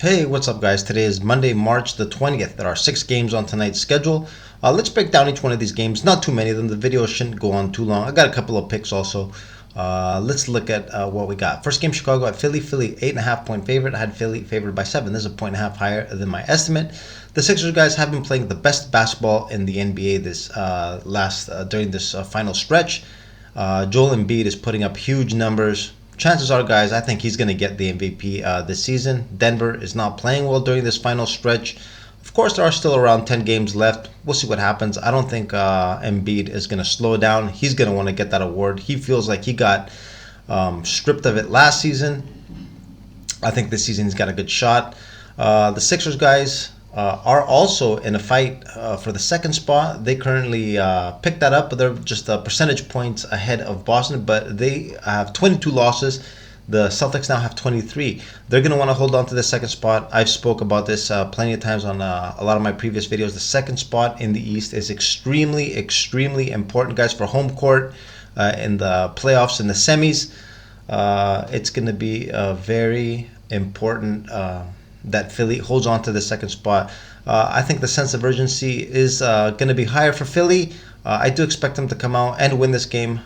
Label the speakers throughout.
Speaker 1: Hey, what's up, guys? Today is Monday, March the 20th. There are 6 games on tonight's schedule. Let's break down each one of these games. Not too many of them. The video shouldn't go on too long. I got a couple of picks also. Let's look at what we got. First game, Chicago at Philly. Philly, 8.5-point favorite. I had Philly favored by 7. This is a 1.5 higher than my estimate. The Sixers guys have been playing the best basketball in the NBA during this final stretch. Joel Embiid is putting up huge numbers. Chances are, guys, I think he's going to get the MVP this season. Denver is not playing well during this final stretch. Of course, there are still around 10 games left. We'll see what happens. I don't think Embiid is going to slow down. He's going to want to get that award. He feels like he got stripped of it last season. I think this season he's got a good shot. The Sixers guys are also in a fight for the second spot. They currently picked that up, but they're just percentage points ahead of Boston, but they have 22 losses. The Celtics now have 23. They're going to want to hold on to the second spot. I've spoke about this plenty of times on a lot of my previous videos. The second spot in the East is extremely, extremely important, guys, for home court in the playoffs and the semis. It's going to be very important that Philly holds on to the second spot. I think the sense of urgency is going to be higher for Philly. I do expect them to come out and win this game.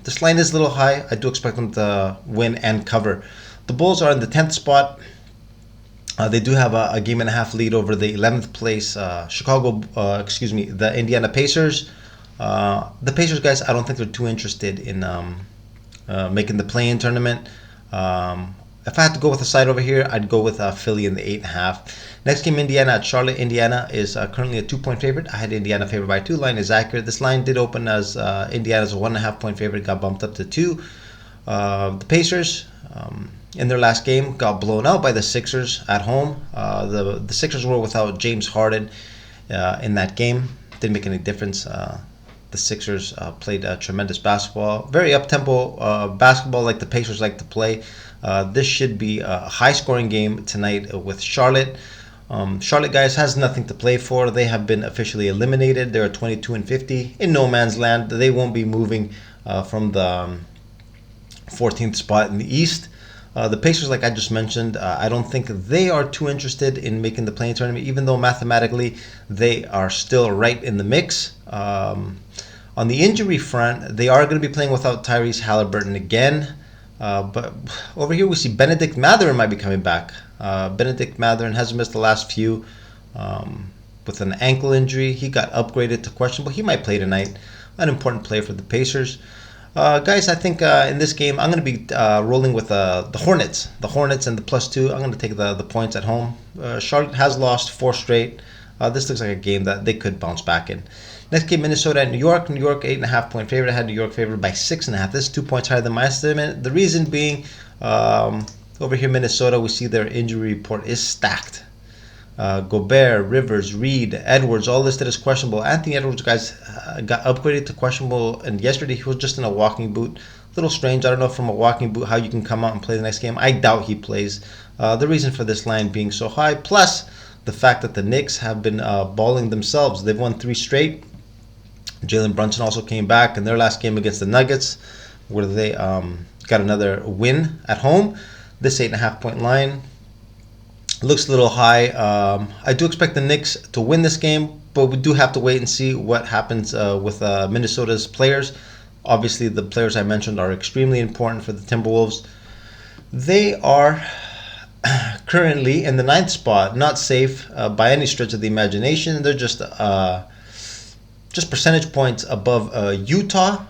Speaker 1: This line is a little high. I do expect them to win and cover. The Bulls are in the 10th spot. They do have a game and a half lead over the 11th place the Indiana Pacers. The Pacers guys, I don't think they're too interested in making the play-in tournament. If I had to go with a side over here, I'd go with Philly in the 8.5. Next game, Indiana at Charlotte. Indiana is currently a 2-point favorite. I had Indiana favored by 2. Line is accurate. This line did open as Indiana's a 1.5-point favorite. Got bumped up to 2. The Pacers, in their last game, got blown out by the Sixers at home. The Sixers were without James Harden in that game. Didn't make any difference. The Sixers played tremendous basketball. Very up-tempo basketball like the Pacers like to play. This should be a high-scoring game tonight with Charlotte. Charlotte, guys, has nothing to play for. They have been officially eliminated. They're 22-50 in no man's land. They won't be moving from the 14th spot in the East. The Pacers, like I just mentioned, I don't think they are too interested in making the play-in tournament, even though mathematically they are still right in the mix. On the injury front, they are going to be playing without Tyrese Halliburton again. But over here we see Benedict Mathurin might be coming back. Benedict Mathurin hasn't missed the last few with an ankle injury. He got upgraded to questionable. He might play tonight. An important player for the Pacers. Guys, I think in this game I'm going to be rolling with the Hornets. The Hornets and the +2. I'm going to take the points at home. Charlotte has lost 4 straight. This looks like a game that they could bounce back in. Next game, Minnesota at New York. New York, 8.5-point favorite. I had New York favored by 6.5. This is 2 points higher than my estimate. The reason being, over here, Minnesota, we see their injury report is stacked. Gobert, Rivers, Reed, Edwards, all listed as questionable. Anthony Edwards, guys, got upgraded to questionable, and yesterday he was just in a walking boot. A little strange. I don't know from a walking boot how you can come out and play the next game. I doubt he plays. The reason for this line being so high, plus the fact that the Knicks have been balling themselves. They've won 3 straight. Jalen Brunson also came back in their last game against the Nuggets, where they got another win at home. This 8.5-point line looks a little high. I do expect the Knicks to win this game, but we do have to wait and see what happens with Minnesota's players. Obviously, the players I mentioned are extremely important for the Timberwolves. They are currently in the 9th spot, not safe by any stretch of the imagination. They're just percentage points above Utah.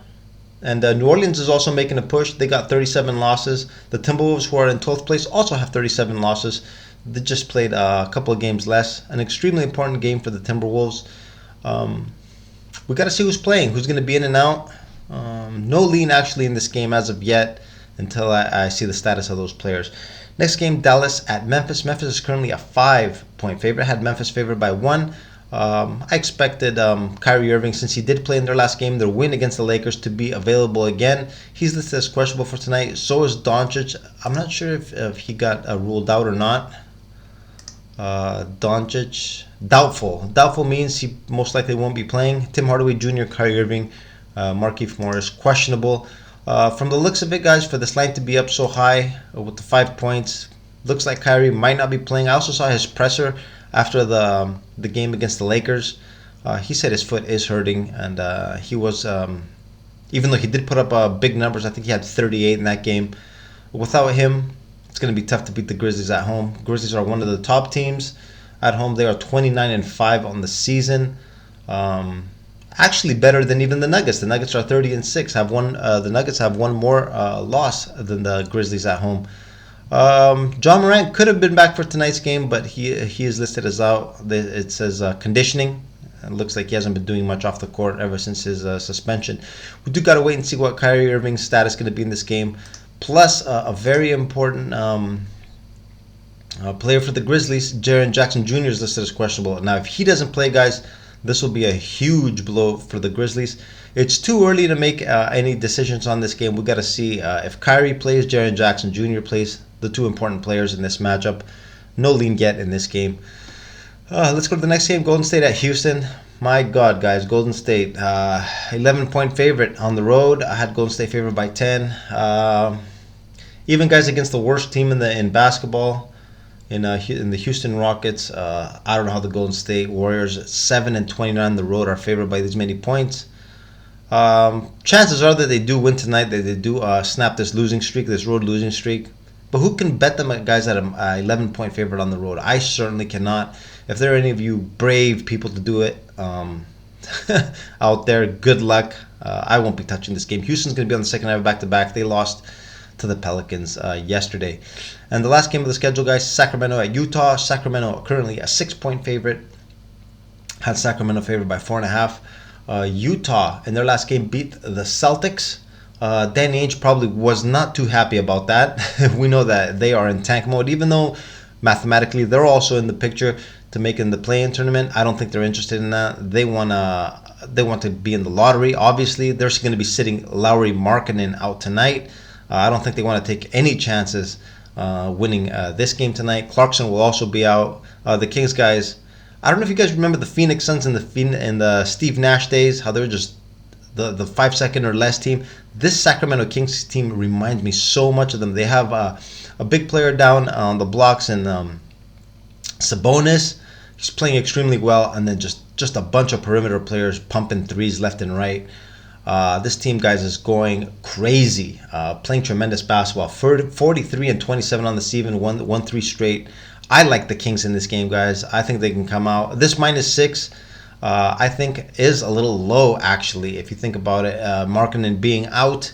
Speaker 1: And New Orleans is also making a push. They got 37 losses. The Timberwolves, who are in 12th place, also have 37 losses. They just played a couple of games less. An extremely important game for the Timberwolves. We got to see who's playing, who's going to be in and out. No lean actually in this game as of yet until I see the status of those players. Next game, Dallas at Memphis. Memphis is currently a 5-point favorite. I had Memphis favored by 1. I expected Kyrie Irving, since he did play in their last game, their win against the Lakers, to be available again. He's listed as questionable for tonight. So is Doncic. I'm not sure if he got ruled out or not. Doncic, doubtful. Doubtful means he most likely won't be playing. Tim Hardaway Jr., Kyrie Irving, Markieff Morris, questionable. From the looks of it, guys, for this line to be up so high with the 5 points, Looks like Kyrie might not be playing. I also saw his presser after the game against the Lakers. He said his foot is hurting, and he was, even though he did put up big numbers, I think he had 38 in that game. Without him, it's going to be tough to beat the Grizzlies at home. Grizzlies are one of the top teams at home. They are 29-5 on the season. Actually better than even the Nuggets. The Nuggets are 30-6. The Nuggets have one more loss than the Grizzlies at home. John Morant could have been back for tonight's game, but he is listed as out. It says conditioning. It looks like he hasn't been doing much off the court ever since his suspension. We do got to wait and see what Kyrie Irving's status is going to be in this game. Plus, a very important player for the Grizzlies, Jaren Jackson Jr. is listed as questionable. Now, if he doesn't play, guys, this will be a huge blow for the Grizzlies. It's too early to make any decisions on this game. We got to see if Kyrie plays, Jaren Jackson Jr. plays, the two important players in this matchup. No lean yet in this game. Let's go to the next game, Golden State at Houston. My God, guys, Golden State, 11-point favorite on the road. I had Golden State favored by 10. Even guys against the worst team in basketball, in the Houston Rockets. I don't know how the Golden State Warriors, 7-29 on the road, are favored by these many points. Chances are that they do win tonight. That they do snap this road losing streak. But who can bet them, guys, at an 11-point favorite on the road? I certainly cannot. If there are any of you brave people to do it out there, good luck. I won't be touching this game. Houston's going to be on the second half back-to-back. They lost to the Pelicans yesterday. And the last game of the schedule, guys, Sacramento at Utah. Sacramento currently a 6-point favorite. Had Sacramento favored by 4.5. Utah in their last game beat the Celtics. Danny Ainge probably was not too happy about that. We know that they are in tank mode, even though mathematically they're also in the picture to make in the play-in tournament. I don't think they're interested in that. They want to be in the lottery. Obviously, they're going to be sitting Lauri Markkanen out tonight. I don't think they want to take any chances winning this game tonight. Clarkson will also be out. The Kings guys, I don't know if you guys remember the Phoenix Suns in the Steve Nash days, how they were just the 5-second or less team. This Sacramento Kings team reminds me so much of them. They have a big player down on the blocks, and Sabonis, he's playing extremely well, and then just a bunch of perimeter players pumping threes left and right. This team, guys, is going crazy, playing tremendous basketball. 43-27 on the season, won 3 straight. I like the Kings in this game, guys. I think they can come out. This -6, I think, is a little low, actually, if you think about it. Markkanen being out,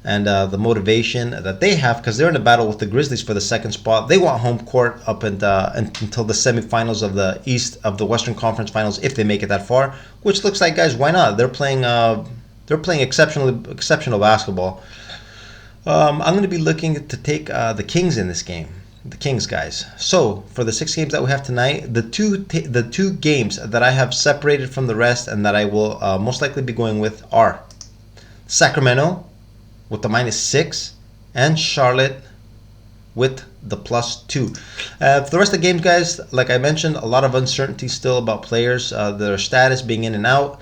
Speaker 1: and the motivation that they have, because they're in a battle with the Grizzlies for the second spot. They want home court up until the semifinals of the Western Conference Finals, if they make it that far. Which looks like, guys, why not? They're playing exceptional basketball. I'm going to be looking to take the Kings in this game. The Kings, guys. So for the 6 games that we have tonight, the two games that I have separated from the rest and that I will most likely be going with are Sacramento with the -6 and Charlotte with the +2. For the rest of the games, guys, like I mentioned, a lot of uncertainty still about players, their status being in and out.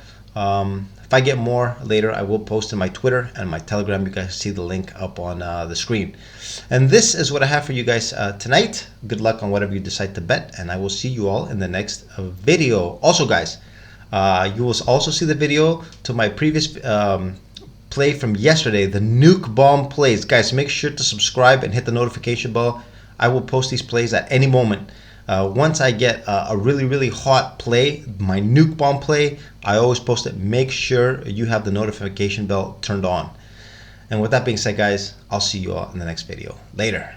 Speaker 1: If I get more later, I will post in my Twitter and my Telegram. You guys see the link up on the screen. And this is what I have for you guys tonight. Good luck on whatever you decide to bet, and I will see you all in the next video. Also, guys, you will also see the video to my previous play from yesterday, the nuke bomb plays. Guys, make sure to subscribe and hit the notification bell. I will post these plays at any moment. Once I get a really, really hot play, my nuke bomb play, I always post it. Make sure you have the notification bell turned on. And with that being said, guys, I'll see you all in the next video. Later.